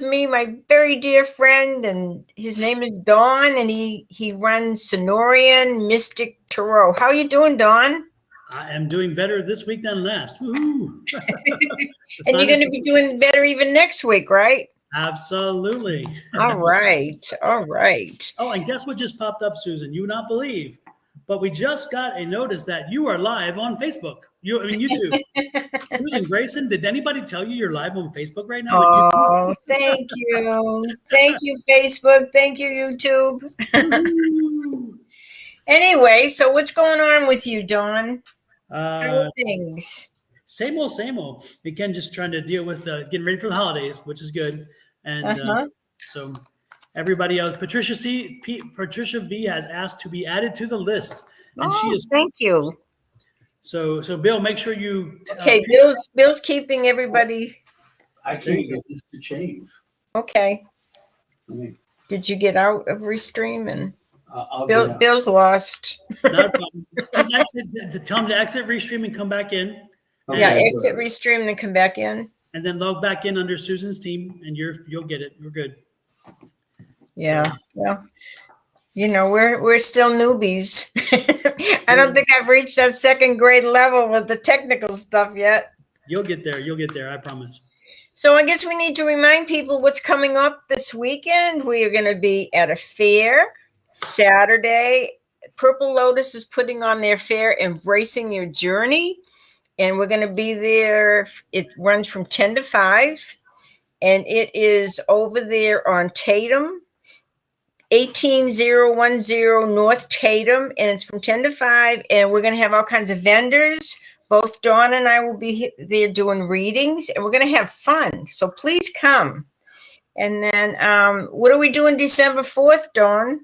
me my very dear friend, and his name is Don, and he runs Sonoran Mystic Tarot. How you doing, Don? I am doing better this week than last. Woohoo! And you're going to be doing better even next week, right? Absolutely. All right. All right. Oh, and guess what just popped up, Susan? You would not believe, but we just got a notice that you are live on Facebook. YouTube. Susan, Grayson, did anybody tell you you're live on Facebook right now? Oh, thank you. Thank you, Facebook. Thank you, YouTube. Anyway, so what's going on with you, Don? How are things? Same old, same old. Again, just trying to deal with getting ready for the holidays, which is good. And so everybody else, Patricia V has asked to be added to the list, and she is. Thank you. So Bill, make sure you. Okay, Bill's keeping everybody. I can't get this to change. Okay. Did you get out of Restream and? Bill's Bill's lost. Not a problem. Just tell him to exit Restream and come back in. Yeah, exit Restream and then come back in. And then log back in under Susan's team, and you'll get it. We're good. Yeah. Well, we're still newbies. I don't think I've reached that second grade level with the technical stuff yet. You'll get there. You'll get there. I promise. So I guess we need to remind people what's coming up this weekend. We are going to be at a fair Saturday. Purple Lotus is putting on their fair, Embracing Your Journey. And we're going to be there. It runs from 10 to 5. And it is over there on Tatum, 18010 North Tatum. And it's from 10 to 5. And we're going to have all kinds of vendors. Both Dawn and I will be there doing readings. And we're going to have fun. So please come. And then what are we doing December 4th, Dawn?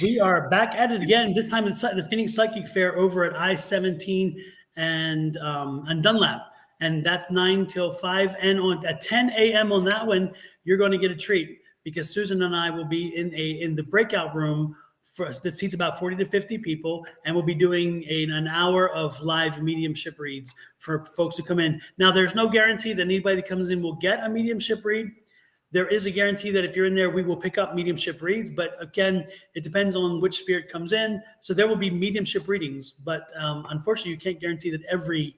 We are back at it again. This time it's the Phoenix Psychic Fair over at I-17 and Dunlap. And that's 9 till 5. And at 10 a.m. on that one, you're going to get a treat because Susan and I will be in the breakout room that seats about 40 to 50 people. And we'll be doing an hour of live mediumship reads for folks who come in. Now, there's no guarantee that anybody that comes in will get a mediumship read. There is a guarantee that if you're in there, we will pick up mediumship reads. But again, it depends on which spirit comes in. So there will be mediumship readings. But unfortunately, you can't guarantee that every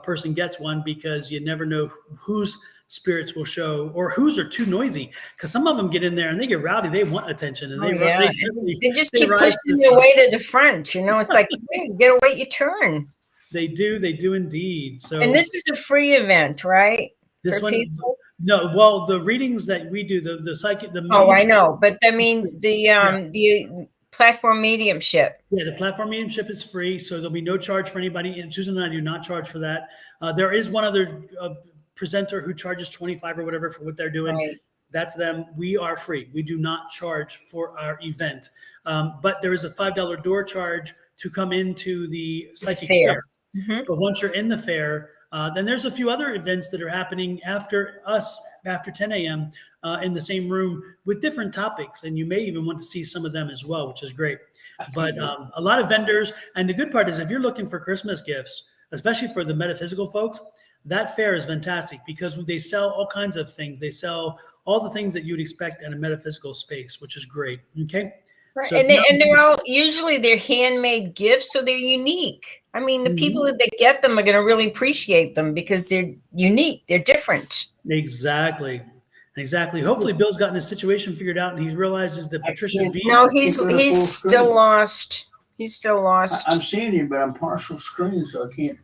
person gets one because you never know whose spirits will show or whose are too noisy. Because some of them get in there and they get rowdy. They want attention. And they just keep pushing their way to the front. It's like, hey, you got to wait your turn. They do. They do indeed. So, and this is a free event, right? This one. People? No, well, the readings that we do, the psychic, I know, but I mean the platform mediumship. Yeah, the platform mediumship is free, so there'll be no charge for anybody. And Susan and I do not charge for that. There is one other presenter who charges $25 or whatever for what they're doing. Right. That's them. We are free. We do not charge for our event, but there is a $5 door charge to come into the psychic fair. Mm-hmm. But once you're in the fair. Then there's a few other events that are happening after 10 a.m. In the same room with different topics. And you may even want to see some of them as well, which is great. But a lot of vendors. And the good part is if you're looking for Christmas gifts, especially for the metaphysical folks, that fair is fantastic because they sell all kinds of things. They sell all the things that you'd expect in a metaphysical space, which is great. Okay. Right. So and they're all usually they're handmade gifts, so they're unique. I mean, the people that get them are going to really appreciate them because they're unique. They're different. Exactly. Hopefully, Bill's gotten his situation figured out, and he realizes that Patricia V. No, he's still lost. He's still lost. I'm seeing him, but I'm partial screen, so I can't.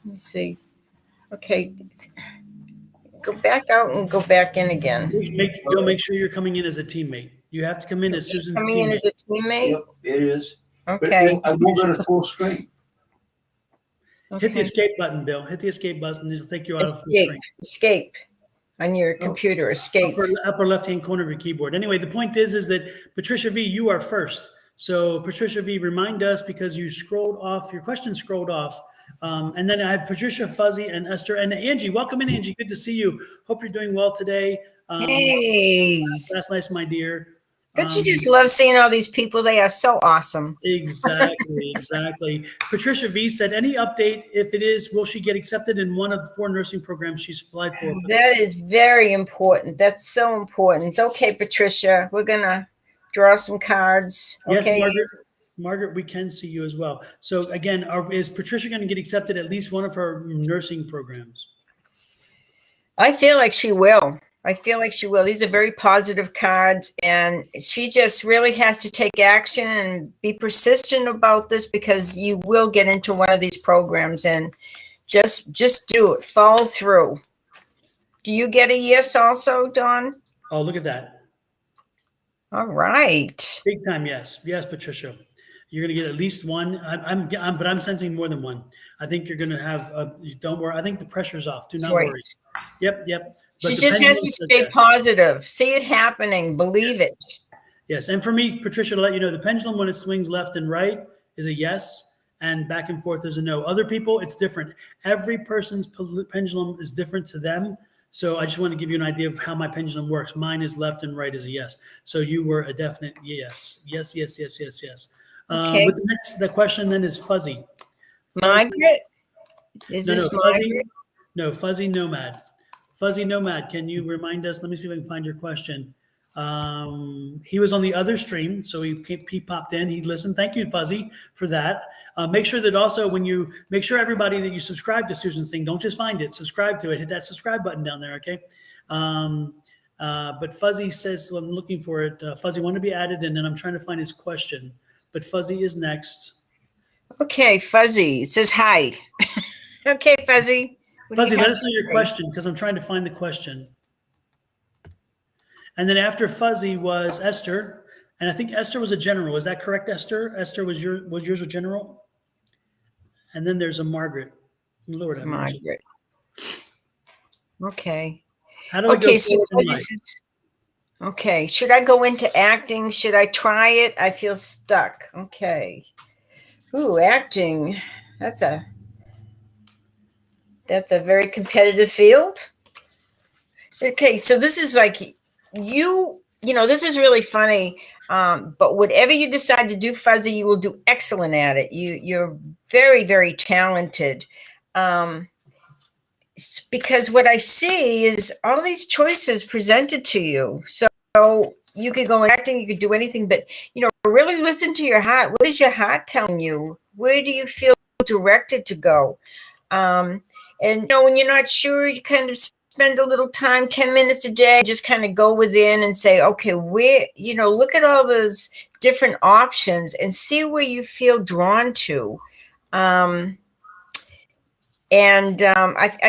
Let me see. Okay, go back out and go back in again. Bill, make sure you're coming in as a teammate. You have to come in as Susan's teammate. Coming in as a teammate? Yep, it is. Okay. I won't go to full screen. Okay. Hit the escape button, Bill. Hit the escape button. It'll take you out of full screen. Escape on your computer. Escape. Upper left-hand corner of your keyboard. Anyway, the point is that Patricia V, you are first. So Patricia V, remind us because you scrolled off. Your question scrolled off. And then I have Patricia, Fuzzy, and Esther, and Angie. Welcome in, Angie. Good to see you. Hope you're doing well today. Hey. That's nice, my dear. Don't you just love seeing all these people? They are so awesome. Exactly. Patricia V said, any update? If it is, will she get accepted in one of the 4 nursing programs she's applied for? That is very important. That's so important. Okay, Patricia, we're going to draw some cards. Yes, Okay. Margaret, we can see you as well. So again, is Patricia going to get accepted at least one of her nursing programs? I feel like she will. These are very positive cards, and she just really has to take action and be persistent about this, because you will get into one of these programs, and just do it. Follow through. Do you get a yes also, Don? Oh, look at that. All right. Big time, yes. Yes, Patricia. You're going to get at least one. But I'm sensing more than one. I think you're going to have, don't worry. I think the pressure's off. Do not worry. Yep. She just has to stay positive. See it happening. Believe it. Yes. And for me, Patricia, to let you know, the pendulum, when it swings left and right, is a yes, and back and forth is a no. Other people, it's different. Every person's pendulum is different to them. So I just want to give you an idea of how my pendulum works. Mine is left and right is a yes. So you were a definite yes. Yes. Okay. But the question then is fuzzy. Margaret? Is this Margaret? No, Fuzzy Nomad. Fuzzy Nomad, can you remind us? Let me see if I can find your question. He was on the other stream, so he popped in. He listened. Thank you, Fuzzy, for that. Make sure that also make sure everybody that you subscribe to Susan's thing, don't just find it, subscribe to it. Hit that subscribe button down there, okay? But Fuzzy says, well, I'm looking for it. Fuzzy want to be added, and then I'm trying to find his question. But Fuzzy is next. Okay, Fuzzy. It says hi. Okay, Fuzzy. Fuzzy, let us know your question, because I'm trying to find the question. And then after Fuzzy was Esther, and I think Esther was a general. Is that correct, Esther? Esther was yours a general? And then there's a Margaret. Lord, Margaret. Okay. How do I go okay. Should I go into acting? Should I try it? I feel stuck. Okay. Ooh, acting. That's a very competitive field. Okay, so this is like this is really funny. But whatever you decide to do, Fuzzy, you will do excellent at it. You're very, very talented. Because what I see is all these choices presented to you. So you could go in acting, you could do anything, but really listen to your heart. What is your heart telling you? Where do you feel directed to go? And when you're not sure, you kind of spend a little time, 10 minutes a day, just kind of go within and say, okay, where, look at all those different options and see where you feel drawn to. I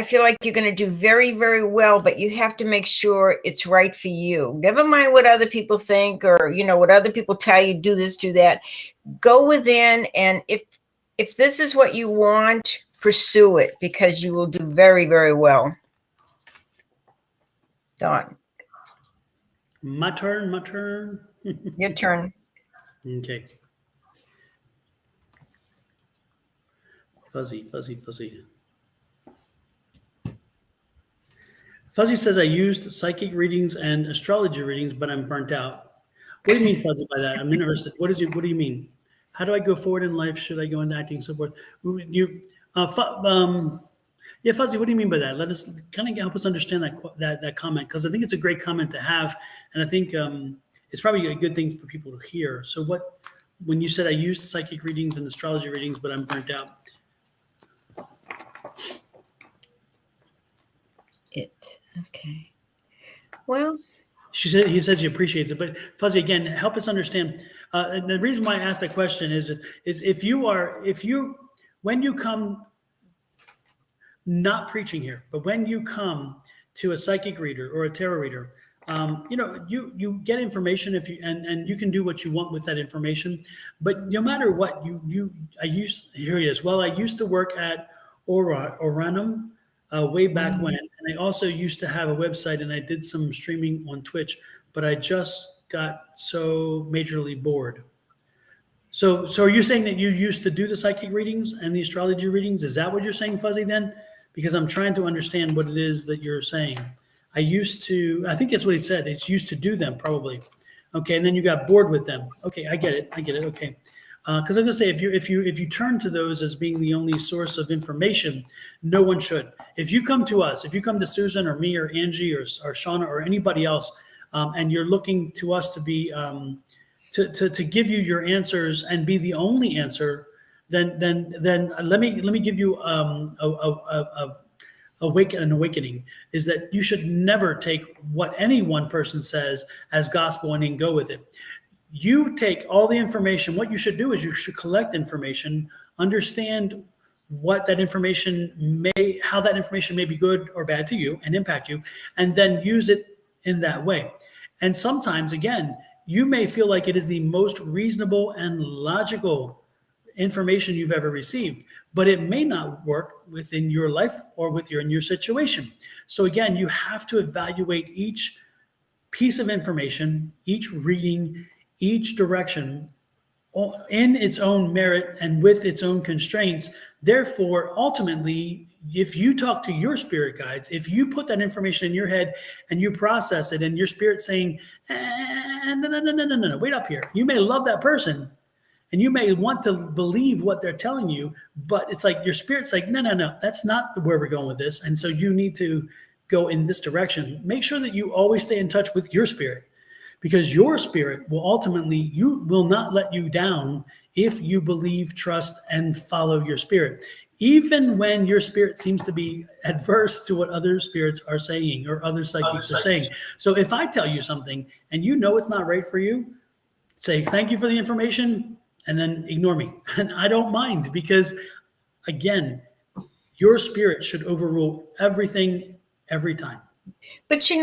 feel like you're going to do very, very well, but you have to make sure it's right for you. Never mind what other people think or, what other people tell you, do this, do that. Go within, and if this is what you want, pursue it, because you will do very, very well. Don. My turn. Your turn. Okay. Fuzzy. Fuzzy says, I used psychic readings and astrology readings, but I'm burnt out. What do you mean, Fuzzy, by that? I'm interested. What do you mean? How do I go forward in life? Should I go into acting, so forth? Yeah, Fuzzy, what do you mean by that? Let us kind of help us understand that comment, because I think it's a great comment to have, and I think it's probably a good thing for people to hear. So when you said I used psychic readings and astrology readings, but I'm burnt out? Okay. Well, he says he appreciates it, but Fuzzy, again, help us understand. And the reason why I asked that question is when you come, not preaching here, but when you come to a psychic reader or a tarot reader, you get information and you can do what you want with that information. But no matter what, here he is. Well, I used to work at Oranum way back when, and I also used to have a website, and I did some streaming on Twitch, but I just got so majorly bored. So are you saying that you used to do the psychic readings and the astrology readings? Is that what you're saying, Fuzzy, then? Because I'm trying to understand what it is that you're saying. I think that's what he said. It's used to do them, probably. Okay, and then you got bored with them. Okay, I get it. Okay, because I'm gonna say if you turn to those as being the only source of information, no one should. If you come to us, if you come to Susan or me or Angie or Shauna or anybody else, and you're looking to us to be to give you your answers and be the only answer, then let me give you an awakening is that you should never take what any one person says as gospel and then go with it. You take all the information. What you should do is you should collect information, understand what that information how that information may be good or bad to you and impact you, and then use it in that way. And sometimes, again, you may feel like it is the most reasonable and logical information you've ever received, but it may not work within your life or in your situation. So again, you have to evaluate each piece of information, each reading, each direction in its own merit and with its own constraints. Therefore, ultimately, if you talk to your spirit guides, if you put that information in your head and you process it and your spirit saying, no, wait up here. You may love that person and you may want to believe what they're telling you, but it's like your spirit's like, no, that's not where we're going with this. And so you need to go in this direction. Make sure that you always stay in touch with your spirit, because your spirit will ultimately, you will not let you down if you believe, trust, and follow your spirit, even when your spirit seems to be adverse to what other spirits are saying or other psychics are saying. So if I tell you something and you know it's not right for you, say, thank you for the information, and then ignore me. And I don't mind, because again, your spirit should overrule everything every time. But